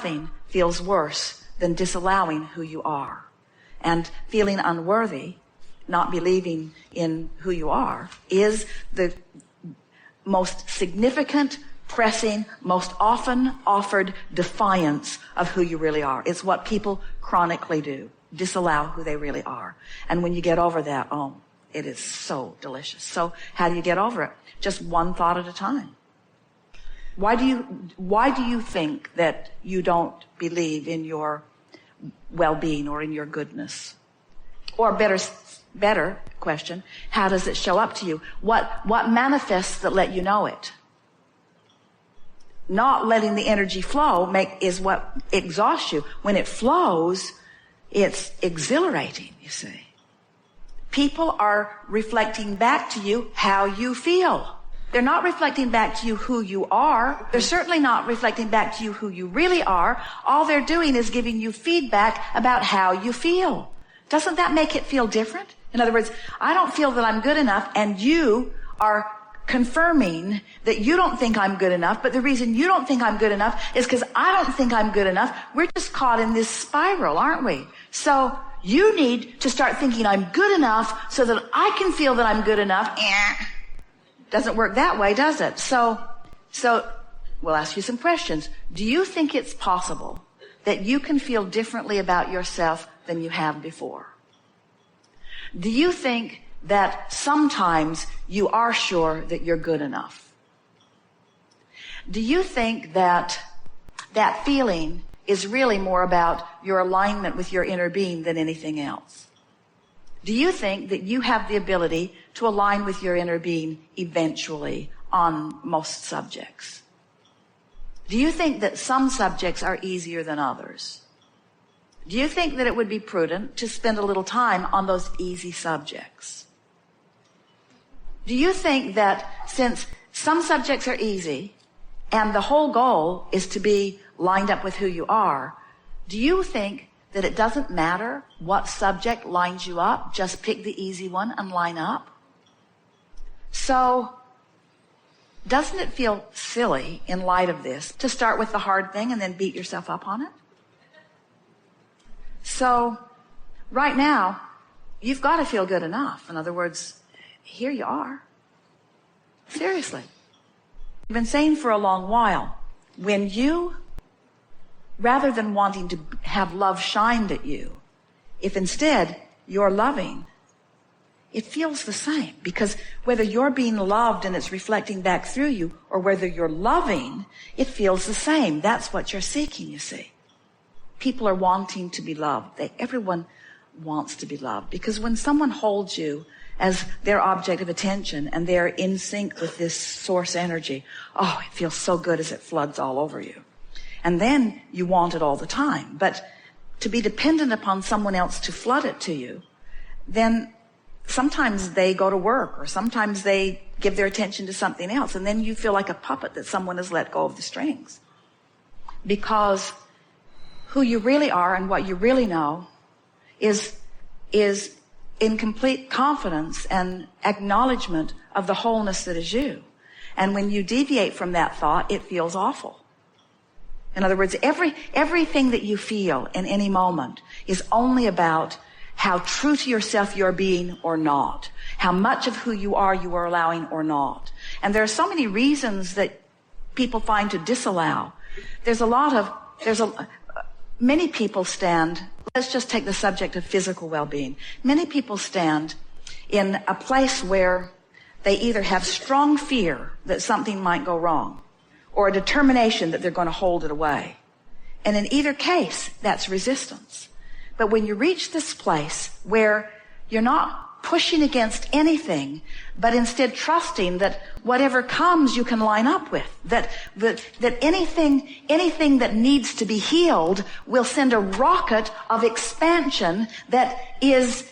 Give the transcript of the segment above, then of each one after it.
nothing feels worse than disallowing who you are. And feeling unworthy, not believing in who you are, is the most significant, pressing, most often offered defiance of who you really are. It's what people chronically do, disallow who they really are. And when you get over that, oh, it is so delicious. So how do you get over it? Just one thought at a time. Why do you think that you don't believe in your well-being or in your goodness? Or better question, how does it show up to you? What manifests that let you know it? Not letting the energy flow is what exhausts you. When it flows, it's exhilarating, you see. People are reflecting back to you how you feel. They're not reflecting back to you who you are. They're certainly not reflecting back to you who you really are. All they're doing is giving you feedback about how you feel. Doesn't that make it feel different? In other words, I don't feel that I'm good enough, and you are confirming that you don't think I'm good enough, but the reason you don't think I'm good enough is because I don't think I'm good enough. We're just caught in this spiral, aren't we? So you need to start thinking I'm good enough so that I can feel that I'm good enough. Doesn't work that way, does it? So we'll ask you some questions. Do you think it's possible that you can feel differently about yourself than you have before? Do you think that sometimes you are sure that you're good enough? Do you think that that feeling is really more about your alignment with your inner being than anything else? Do you think that you have the ability to align with your inner being eventually on most subjects? Do you think that some subjects are easier than others? Do you think that it would be prudent to spend a little time on those easy subjects? Do you think that since some subjects are easy and the whole goal is to be lined up with who you are, do you think that it doesn't matter what subject lines you up? Just pick the easy one and line up. So, doesn't it feel silly in light of this to start with the hard thing and then beat yourself up on it? So, right now, you've got to feel good enough. In other words, here you are. Seriously. I've been saying for a long while, when you, rather than wanting to have love shined at you, if instead you're loving, it feels the same. Because whether you're being loved and it's reflecting back through you, or whether you're loving, it feels the same. That's what you're seeking, you see. People are wanting to be loved. Everyone wants to be loved. Because when someone holds you as their object of attention and they're in sync with this source energy, oh, it feels so good as it floods all over you. And then you want it all the time. But to be dependent upon someone else to flood it to you, then sometimes they go to work, or sometimes they give their attention to something else, and then you feel like a puppet that someone has let go of the strings. Because who you really are and what you really know is in complete confidence and acknowledgement of the wholeness that is you. And when you deviate from that thought, it feels awful. In other words, everything that you feel in any moment is only about how true to yourself you're being or not, how much of who you are allowing or not. And there are so many reasons that people find to disallow. Many people stand, let's just take the subject of physical well-being. Many people stand in a place where they either have strong fear that something might go wrong, or a determination that they're going to hold it away. And in either case, that's resistance. But when you reach this place where you're not pushing against anything, but instead trusting that whatever comes you can line up with, that anything that needs to be healed will send a rocket of expansion that is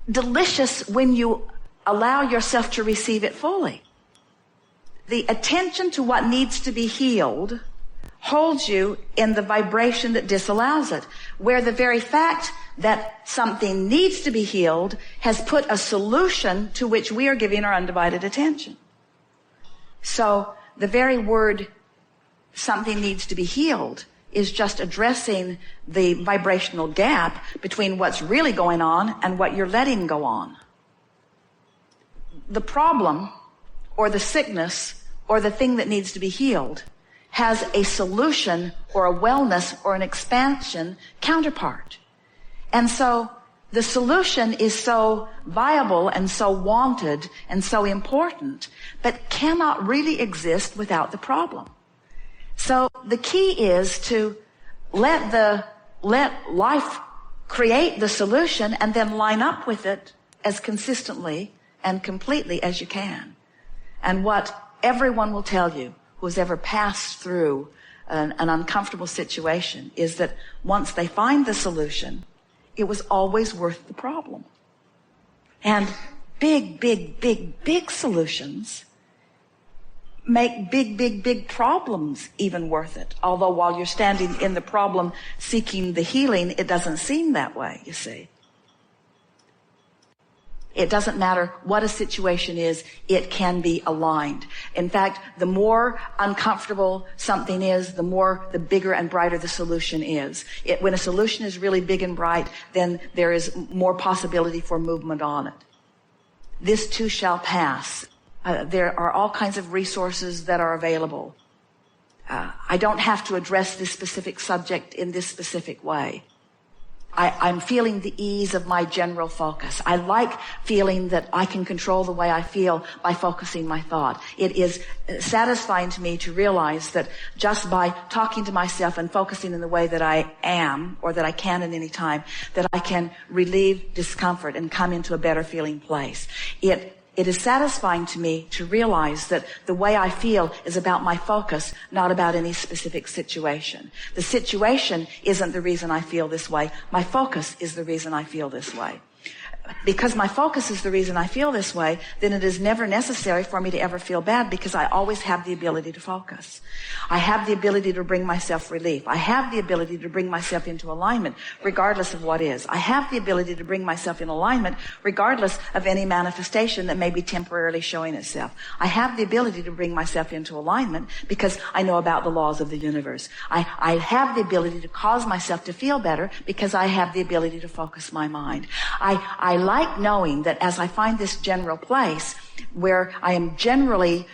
delicious when you allow yourself to receive it fully. The attention to what needs to be healed holds you in the vibration that disallows it, where the very fact that something needs to be healed has put a solution to which we are giving our undivided attention. So the very word something needs to be healed is just addressing the vibrational gap between what's really going on and what you're letting go on. The problem or the sickness or the thing that needs to be healed has a solution or a wellness or an expansion counterpart. And so the solution is so viable and so wanted and so important, but cannot really exist without the problem. So the key is to let life create the solution and then line up with it as consistently and completely as you can. And what everyone will tell you who's ever passed through an uncomfortable situation is that once they find the solution, it was always worth the problem. And big solutions make big problems even worth it. Although while you're standing in the problem seeking the healing, it doesn't seem that way, you see. It doesn't matter what a situation is, it can be aligned. In fact, the more uncomfortable something is, the bigger and brighter the solution is. When a solution is really big and bright, then there is more possibility for movement on it. This too shall pass. There are all kinds of resources that are available. I don't have to address this specific subject in this specific way. I'm feeling the ease of my general focus. I like feeling that I can control the way I feel by focusing my thought. It is satisfying to me to realize that just by talking to myself and focusing in the way that I am, or that I can at any time, that I can relieve discomfort and come into a better feeling place. It is satisfying to me to realize that the way I feel is about my focus, not about any specific situation. The situation isn't the reason I feel this way. My focus is the reason I feel this way. Because my focus is the reason I feel this way, then it is never necessary for me to ever feel bad because I always have the ability to focus. I have the ability to bring myself relief. I have the ability to bring myself into alignment regardless of what is. I have the ability to bring myself in alignment regardless of any manifestation that may be temporarily showing itself. I have the ability to bring myself into alignment because I know about the laws of the universe. I have the ability to cause myself to feel better because I have the ability to focus my mind. I like knowing that as I find this general place where I am generally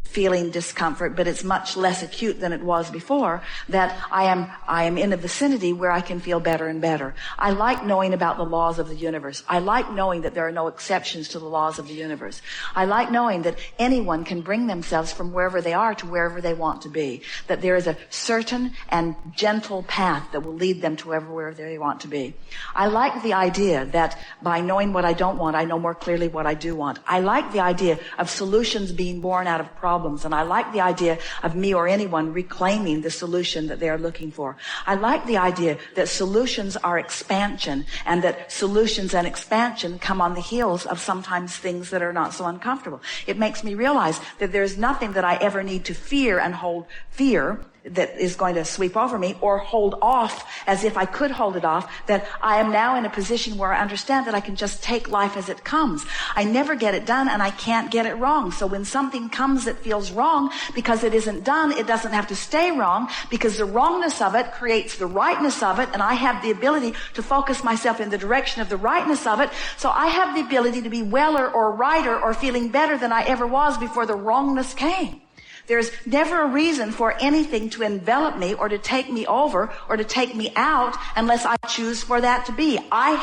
feeling discomfort, but it's much less acute than it was before, that I am in a vicinity where I can feel better and better. I like knowing about the laws of the universe. I like knowing that there are no exceptions to the laws of the universe. I like knowing that anyone can bring themselves from wherever they are to wherever they want to be, that there is a certain and gentle path that will lead them to wherever they want to be. I like the idea that by knowing what I don't want, I know more clearly what I do want. I like the idea of solutions being born out of problems, and I like the idea of me or anyone reclaiming the solution that they are looking for. I like the idea that solutions are expansion, and that solutions and expansion come on the heels of sometimes things that are not so uncomfortable. It makes me realize that there's nothing that I ever need to fear and hold fear that is going to sweep over me, or hold off as if I could hold it off, that I am now in a position where I understand that I can just take life as it comes. I never get it done, and I can't get it wrong. So when something comes that feels wrong, because it isn't done, it doesn't have to stay wrong, because the wrongness of it creates the rightness of it, and I have the ability to focus myself in the direction of the rightness of it. So I have the ability to be weller or righter or feeling better than I ever was before the wrongness came. There's never a reason for anything to envelop me or to take me over or to take me out unless I choose for that to be. I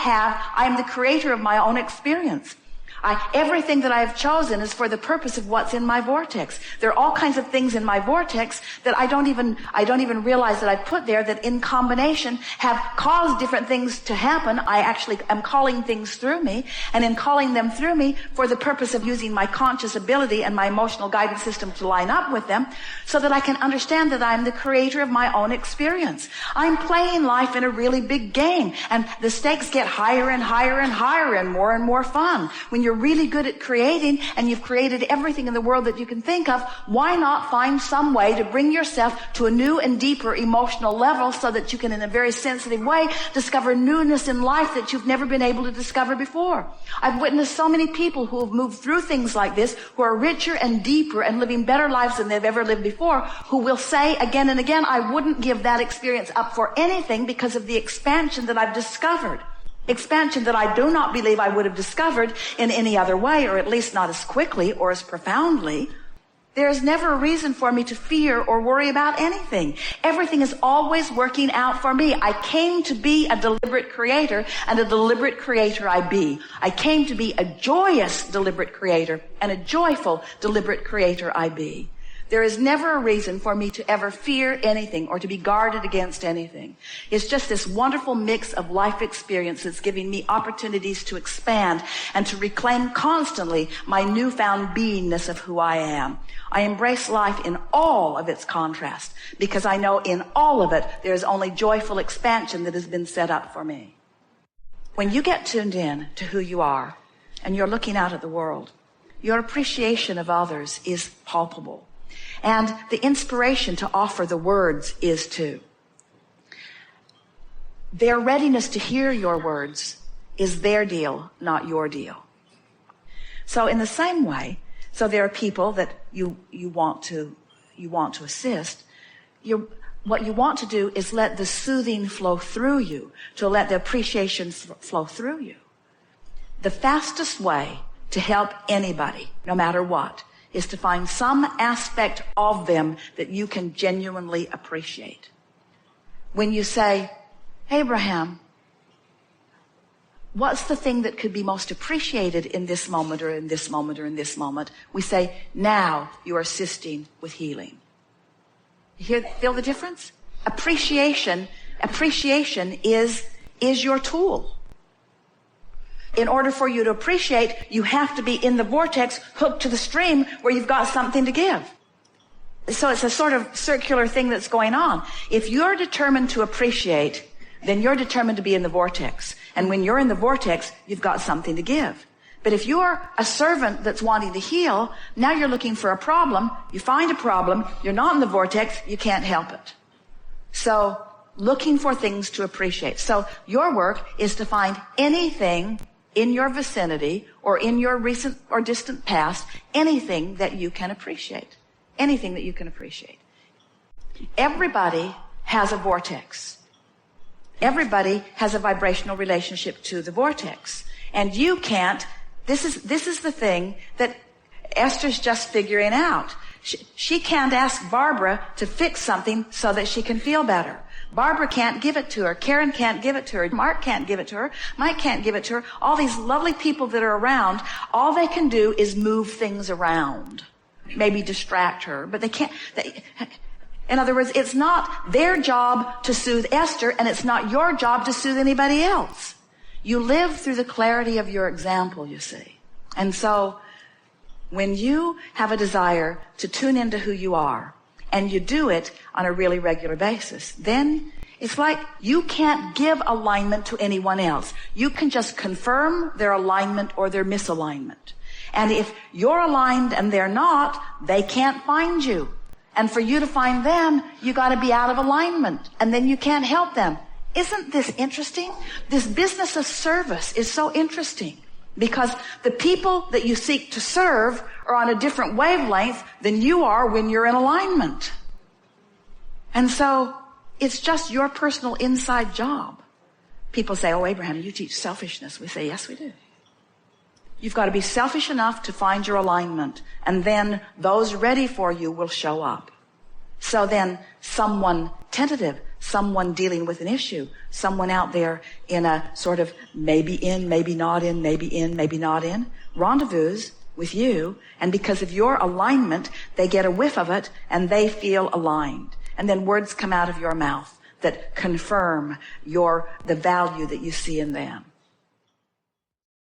am the creator of my own experience. Everything that I have chosen is for the purpose of what's in my vortex. There are all kinds of things in my vortex that I don't even realize that I put there, that in combination have caused different things to happen. I actually am calling things through me, and in calling them through me for the purpose of using my conscious ability and my emotional guidance system to line up with them, so that I can understand that I'm the creator of my own experience. I'm playing life in a really big game, and the stakes get higher and higher and higher and more fun when you're you're really good at creating and you've created everything in the world that you can think of, why not find some way to bring yourself to a new and deeper emotional level so that you can, in a very sensitive way, discover newness in life that you've never been able to discover before. I've witnessed so many people who have moved through things like this, who are richer and deeper and living better lives than they've ever lived before, who will say again and again, I wouldn't give that experience up for anything because of the expansion that I've discovered. Expansion that I do not believe I would have discovered in any other way, or at least not as quickly or as profoundly. There is never a reason for me to fear or worry about anything. Everything is always working out for me. I came to be a deliberate creator, and a deliberate creator I be. I came to be a joyous deliberate creator, and a joyful deliberate creator I be. There is never a reason for me to ever fear anything or to be guarded against anything. It's just this wonderful mix of life experience that's giving me opportunities to expand and to reclaim constantly my newfound beingness of who I am. I embrace life in all of its contrast because I know in all of it there is only joyful expansion that has been set up for me. When you get tuned in to who you are and you're looking out at the world, your appreciation of others is palpable. And the inspiration to offer the words is too. Their readiness to hear your words is their deal, not your deal. So in the same way, so there are people that you want to assist. What you want to do is let the soothing flow through you, to let the appreciation flow through you. The fastest way to help anybody, no matter what, is to find some aspect of them that you can genuinely appreciate. When you say, Abraham, what's the thing that could be most appreciated in this moment or in this moment or in this moment? We say, now you are assisting with healing. You feel the difference? Appreciation is your tool. In order for you to appreciate, you have to be in the vortex, hooked to the stream where you've got something to give. So it's a sort of circular thing that's going on. If you're determined to appreciate, then you're determined to be in the vortex. And when you're in the vortex, you've got something to give. But if you're a servant that's wanting to heal, now you're looking for a problem. You find a problem. You're not in the vortex. You can't help it. So looking for things to appreciate. So your work is to find anything in your vicinity or in your recent or distant past, anything that you can appreciate. Anything that you can appreciate. Everybody has a vortex. Everybody has a vibrational relationship to the vortex. And you can't, this is the thing that Esther's just figuring out. She can't ask Barbara to fix something so that she can feel better. Barbara can't give it to her. Karen can't give it to her. Mark can't give it to her. Mike can't give it to her. All these lovely people that are around, all they can do is move things around. Maybe distract her, but they can't. In other words, it's not their job to soothe Esther, and it's not your job to soothe anybody else. You live through the clarity of your example, you see. And so, when you have a desire to tune into who you are, and you do it on a really regular basis, then it's like you can't give alignment to anyone else. You can just confirm their alignment or their misalignment. And if you're aligned and they're not, they can't find you. And for you to find them, you got to be out of alignment, and then you can't help them. Isn't this interesting? This business of service is so interesting because the people that you seek to serve are on a different wavelength than you are when you're in alignment. And so it's just your personal inside job. People say, oh, Abraham, you teach selfishness. We say, yes, we do. You've got to be selfish enough to find your alignment, and then those ready for you will show up. So then someone tentative, someone dealing with an issue, someone out there in a sort of maybe in, maybe not in, maybe in, maybe not in, rendezvous with you, and because of your alignment, they get a whiff of it and they feel aligned. And then words come out of your mouth that confirm the value that you see in them.